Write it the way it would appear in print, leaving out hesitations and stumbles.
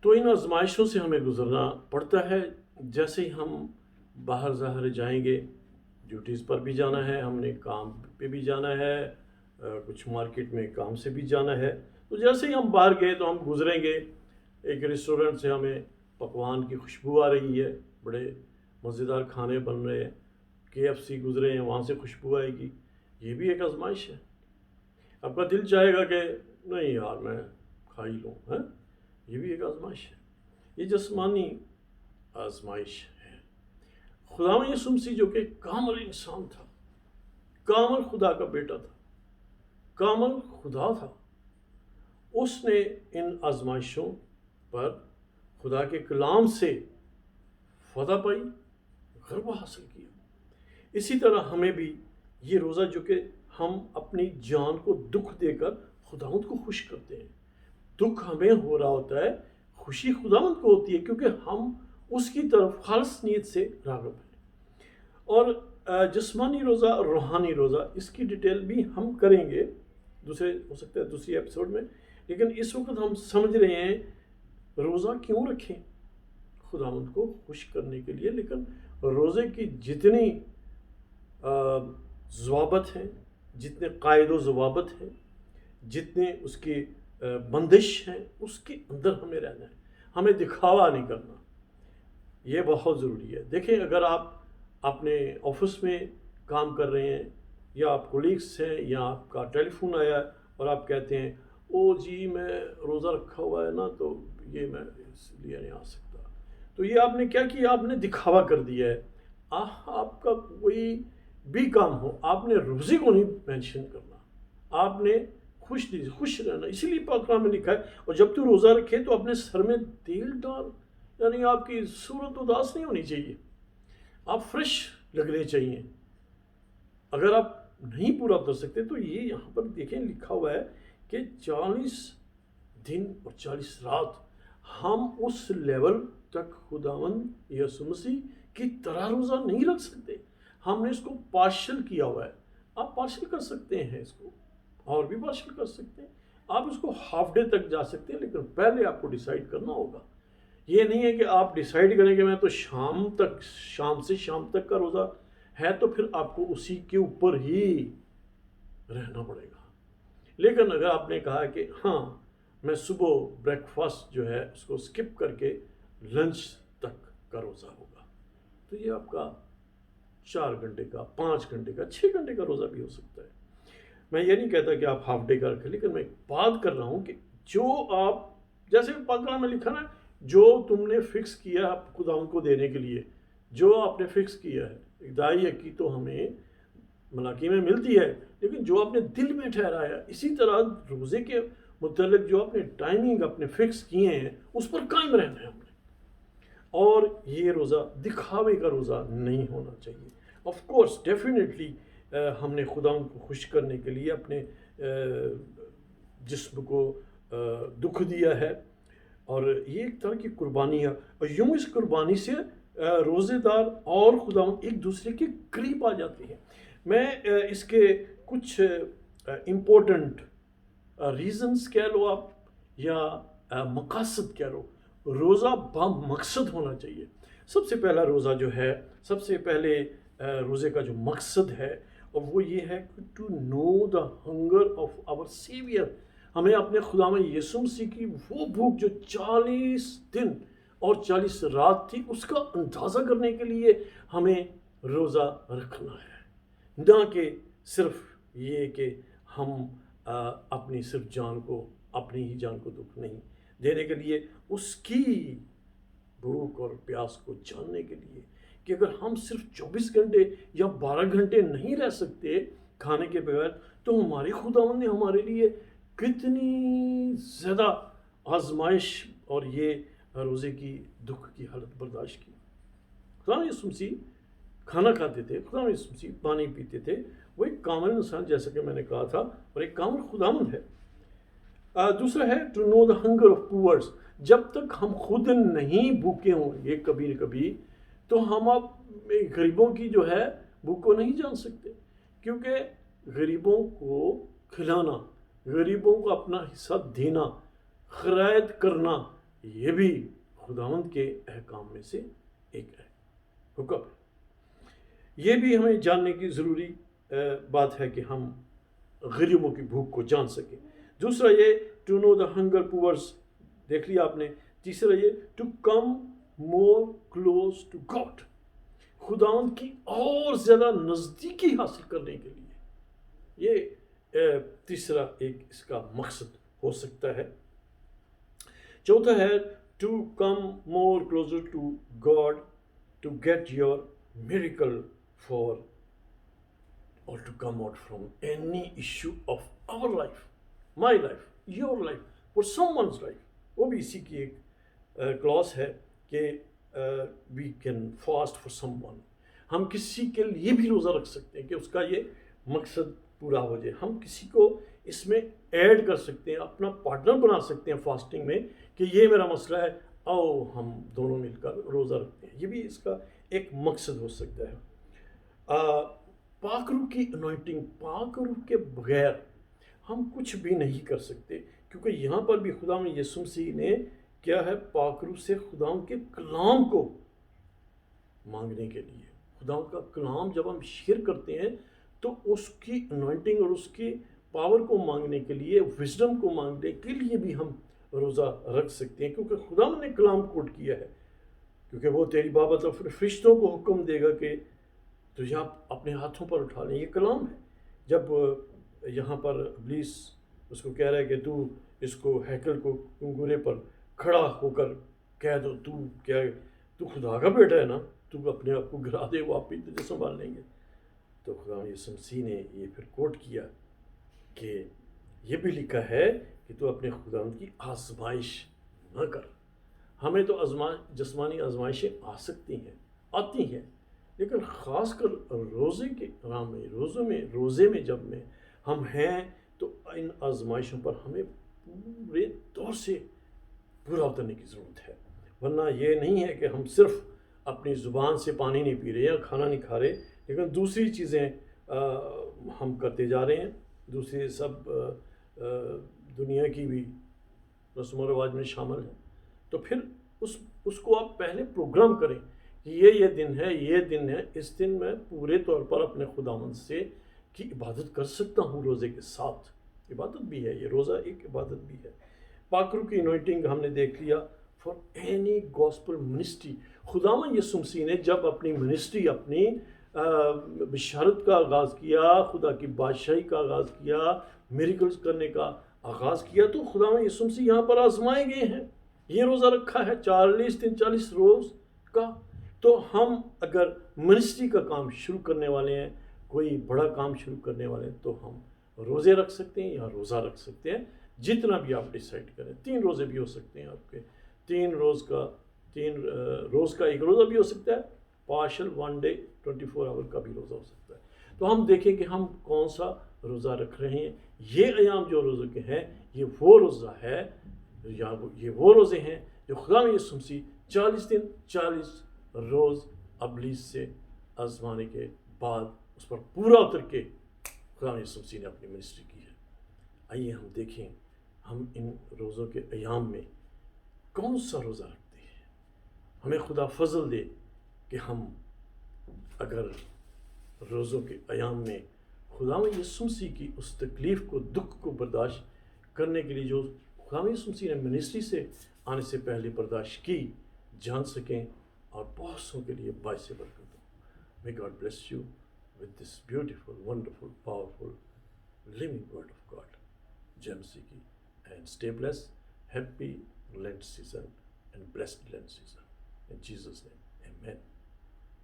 تو ان آزمائشوں سے ہمیں گزرنا پڑتا ہے. جیسے ہی ہم باہر ظاہر جائیں گے، ڈیوٹیز پر بھی جانا ہے، ہم نے کام پہ بھی جانا ہے، کچھ مارکیٹ میں کام سے بھی جانا ہے. تو جیسے ہی ہم باہر گئے تو ہم گزریں گے ایک ریسٹورنٹ سے، ہمیں پکوان کی خوشبو آ رہی ہے، بڑے مزیدار کھانے بن رہے ہیں. KFC گزرے ہیں، وہاں سے خوشبو آئے گی. یہ بھی ایک آزمائش ہے. آپ کا دل چاہے گا کہ نہیں یار میں کھا ہی لوں. یہ بھی ایک آزمائش ہے. یہ جسمانی آزمائش ہے. خداوند یسوع مسیح جو کہ کامل انسان تھا، کامل خدا کا بیٹا تھا، کامل خدا تھا، اس نے ان آزمائشوں پر خدا کے کلام سے فتح پائی، غلبہ حاصل کیا. اسی طرح ہمیں بھی یہ روزہ جو کہ ہم اپنی جان کو دکھ دے کر خداوند کو خوش کرتے ہیں. دکھ ہمیں ہو رہا ہوتا ہے، خوشی خداوند کو ہوتی ہے کیونکہ ہم اس کی طرف خالص نیت سے راغب ہیں. اور جسمانی روزہ اور روحانی روزہ، اس کی ڈیٹیل بھی ہم کریں گے دوسرے، ہو سکتا ہے دوسری ایپیسوڈ میں. لیکن اس وقت ہم سمجھ رہے ہیں روزہ کیوں رکھیں؟ خداوند کو خوش کرنے کے لیے. لیکن روزے کی جتنی ضوابط ہیں، جتنے قاعد و ضوابط ہیں، جتنے اس کی بندش ہیں، اس کے اندر ہمیں رہنا ہے. ہمیں دکھاوا نہیں کرنا. یہ بہت ضروری ہے. دیکھیں، اگر آپ اپنے آفس میں کام کر رہے ہیں، یا آپ کولیگس ہیں، یا آپ کا ٹیلی فون آیا ہے اور آپ کہتے ہیں او جی میں روزہ رکھا ہوا ہے نا، تو یہ میں اس لیے نہیں آ سکتا. تو یہ آپ نے کیا کیا؟ آپ نے دکھاوا کر دیا ہے. آپ کا کوئی بھی کام ہو، آپ نے روزے کو نہیں مینشن کرنا. آپ نے خوش رہنا. اسی لیے پاک کلام میں لکھا ہے اور جب تو روزہ رکھے تو اپنے سر میں تیل ڈال. یعنی آپ کی صورت اداس نہیں ہونی چاہیے، آپ فریش لگنے چاہیے. اگر آپ نہیں پورا کر سکتے تو یہ یہاں پر دیکھیں لکھا ہوا ہے کہ 40 دن اور 40 رات ہم اس لیول تک خداوند یسوع مسیح کی طرح روزہ نہیں رکھ سکتے. ہم نے اس کو پارشل کیا ہوا ہے. آپ پارشل کر سکتے ہیں، اس کو اور بھی پارشل کر سکتے ہیں. آپ اس کو ہاف ڈے تک جا سکتے ہیں، لیکن پہلے آپ کو ڈیسائیڈ کرنا ہوگا. یہ نہیں ہے کہ آپ ڈیسائیڈ کریں کہ میں تو شام سے شام تک کا روزہ ہے، تو پھر آپ کو اسی کے اوپر ہی رہنا پڑے گا. لیکن اگر آپ نے کہا کہ ہاں میں صبح بریک فاسٹ جو ہے اس کو سکپ کر کے لنچ تک کا روزہ ہوگا، تو یہ آپ کا 4 گھنٹے کا، 5 گھنٹے کا، 6 گھنٹے کا روزہ بھی ہو سکتا ہے. میں یہ نہیں کہتا کہ آپ ہاف ڈے کا رکھیں، لیکن میں بات کر رہا ہوں کہ جو آپ، جیسے پاک کلام میں لکھا نا، جو تم نے فکس کیا خداوند کو دینے کے لیے، جو آپ نے فکس کیا ہے. دائی کی تو ہمیں ملاقی میں ملتی ہے، لیکن جو آپ نے دل میں ٹھہرایا، اسی طرح روزے کے متعلق جو آپ نے ٹائمنگ اپنے فکس کیے ہیں اس پر قائم رہنا ہے ہم نے. اور یہ روزہ دکھاوے کا روزہ نہیں ہونا چاہیے. آف کورس ڈیفینیٹلی ہم نے خداوند کو خوش کرنے کے لیے اپنے جسم کو دکھ دیا ہے، اور یہ ایک طرح کی قربانی ہے. اور یوں اس قربانی سے روزے دار اور خداوند ایک دوسرے کے قریب آ جاتے ہیں. میں اس کے کچھ امپورٹنٹ ریزنز کہہ لو آپ، یا مقاصد کہہ لو. روزہ با مقصد ہونا چاہیے. سب سے پہلا روزہ جو ہے، سب سے پہلے روزے کا جو مقصد ہے، اور وہ یہ ہے to know the hunger of our saviour. ہمیں اپنے خداوند یسوع مسیح کی وہ بھوک جو 40 دن اور 40 رات تھی، اس کا اندازہ کرنے کے لیے ہمیں روزہ رکھنا ہے. نہ کہ صرف یہ کہ ہم اپنی صرف اپنی ہی جان کو دکھ نہیں دینے کے لیے، اس کی بھوک اور پیاس کو جاننے کے لیے کہ اگر ہم صرف 24 گھنٹے یا 12 گھنٹے نہیں رہ سکتے کھانے کے بغیر، تو ہمارے خداوند نے ہمارے لیے کتنی زیادہ آزمائش اور یہ روزے کی دکھ کی حالت برداشت کی. خداوند یسوع مسیح کھانا کھاتے تھے، خداوند یسوع مسیح پانی پیتے تھے. وہ ایک کامل انسان جیسا کہ میں نے کہا تھا، اور ایک کامل خداوند ہے. دوسرا ہے to know the hunger of pores. جب تک ہم خود نہیں بھوکے ہوں گے کبھی نہ کبھی، تو ہم غریبوں کی جو ہے بھوک کو نہیں جان سکتے. کیونکہ غریبوں کو کھلانا، غریبوں کو اپنا حصہ دینا، خیرات کرنا، یہ بھی خداوند کے احکام میں سے ایک ہے، حکم ہے۔ یہ بھی ہمیں جاننے کی ضروری بات ہے کہ ہم غریبوں کی بھوک کو جان سکیں۔ دوسرا یہ to know the hunger pores, دیکھ لیا آپ نے۔ تیسرا یہ to come more close to God, خداوند کی اور زیادہ نزدیکی حاصل کرنے کے لیے، یہ تیسرا ایک اس کا مقصد ہو سکتا ہے۔ چوتھا ہے to come more closer to God to get your miracle for or to come out from any issue of our life, my life, your life, or someone's life۔ وہ بھی اسی کی ایک کلاس ہے کہ we can fast for someone، ہم کسی کے لیے بھی روزہ رکھ سکتے ہیں کہ اس کا یہ مقصد پورا ہو جائے۔ ہم کسی کو اس میں ایڈ کر سکتے ہیں، اپنا پارٹنر بنا سکتے ہیں فاسٹنگ میں، کہ یہ میرا مسئلہ ہے، آؤ ہم دونوں مل کر روزہ رکھتے ہیں۔ یہ بھی اس کا ایک مقصد ہو سکتا ہے۔ پاک روح کی انوائنٹنگ، پاک روح کے بغیر ہم کچھ بھی نہیں کر سکتے، کیونکہ یہاں پر بھی خدا میں یسوع مسیح نے کیا ہے، پاک روح سے خدا کے کلام کو مانگنے کے لیے، خدا کا کلام جب ہم شیئر کرتے ہیں تو اس کی انوائنٹنگ اور اس کی پاور کو مانگنے کے لیے، وزڈم کو مانگنے کے لیے بھی ہم روزہ رکھ سکتے ہیں، کیونکہ خدا نے کلام کوٹ کیا ہے، کیونکہ وہ تیری بابت اور فرشتوں کو حکم دے گا کہ تجھے آپ اپنے ہاتھوں پر اٹھا لیں۔ یہ کلام ہے۔ جب یہاں پر ابلیس اس کو کہہ رہا ہے کہ تو اس کو ہیکل کو کنگورے پر کھڑا ہو کر کہہ دو، تو خدا کا بیٹا ہے نا، تو اپنے آپ کو گرا دے، وہ آپ ہی تجھے سنبھال لیں گے۔ تو خدا یسوع مسیح نے یہ پھر کوٹ کیا کہ یہ بھی لکھا ہے کہ تو اپنے خداوند کی آزمائش نہ کر۔ ہمیں تو جسمانی آزمائشیں آ سکتی ہیں، آتی ہیں، لیکن خاص کر روزے کے رام میں، روزے میں جب ہم ہیں تو ان آزمائشوں پر ہمیں پورے طور سے پورا اترنے کی ضرورت ہے، ورنہ یہ نہیں ہے کہ ہم صرف اپنی زبان سے پانی نہیں پی رہے یا کھانا نہیں کھا رہے، لیکن دوسری چیزیں ہم کرتے جا رہے ہیں، دوسری سب دنیا کی بھی رسم و رواج میں شامل ہیں۔ تو پھر اس کو آپ پہلے پروگرام کریں کہ یہ دن ہے، اس دن میں پورے طور پر اپنے خداوند سے کی عبادت کر سکتا ہوں۔ روزے کے ساتھ عبادت بھی ہے، یہ روزہ ایک عبادت بھی ہے۔ پاک روح کی انوائنٹنگ ہم نے دیکھ لیا فار اینی گاسپل منسٹری۔ خداوند یسوع مسیح نے جب اپنی منسٹری، اپنی بشارت کا آغاز کیا، خدا کی بادشاہی کا آغاز کیا، میریکلز کرنے کا آغاز کیا، تو خداوند یسوع مسیح یہاں پر آزمائے گئے ہیں۔ یہ روزہ رکھا ہے 40 دن 40 روز کا۔ تو ہم اگر منسٹری کا کام شروع کرنے والے ہیں، کوئی بڑا کام شروع کرنے والے ہیں، تو ہم روزے رکھ سکتے ہیں یا روزہ رکھ سکتے ہیں، جتنا بھی آپ ڈیسائیڈ کریں۔ 3 روزے بھی ہو سکتے ہیں آپ کے، 3 روز کا ایک روزہ بھی ہو سکتا ہے، پارشل 1 ڈے 24 آور کا بھی روزہ ہو سکتا ہے۔ تو ہم دیکھیں کہ ہم کون سا روزہ رکھ رہے ہیں۔ یہ ایام جو روزے کے ہیں، یہ وہ روزہ ہے یا یہ وہ روزے ہیں جو خدا یسوع مسیح 40 دن 40 روز ابلیس سے آزمانے کے بعد اس پر پورا اتر کے خدا یسوع مسیح نے اپنی منسٹری کی ہے۔ آئیے ہم دیکھیں ہم ان روزوں کے ایام میں کون سا روزہ رکھتے ہیں۔ ہمیں خدا فضل دے کہ ہم اگر روزوں کے ایام میں خدا یسوع مسیح کی اس تکلیف کو، دکھ کو برداشت کرنے کے لیے جو خدا یسوع مسیح نے منسٹری سے آنے سے پہلے برداشت کی، جان سکیں اور بہت سو کے لیے باعث برکت ہو۔ May God bless you with this beautiful, wonderful, powerful, living word of God. J M C کی، and stay blessed. Happy Lent season and blessed Lent season. In Jesus' name, amen.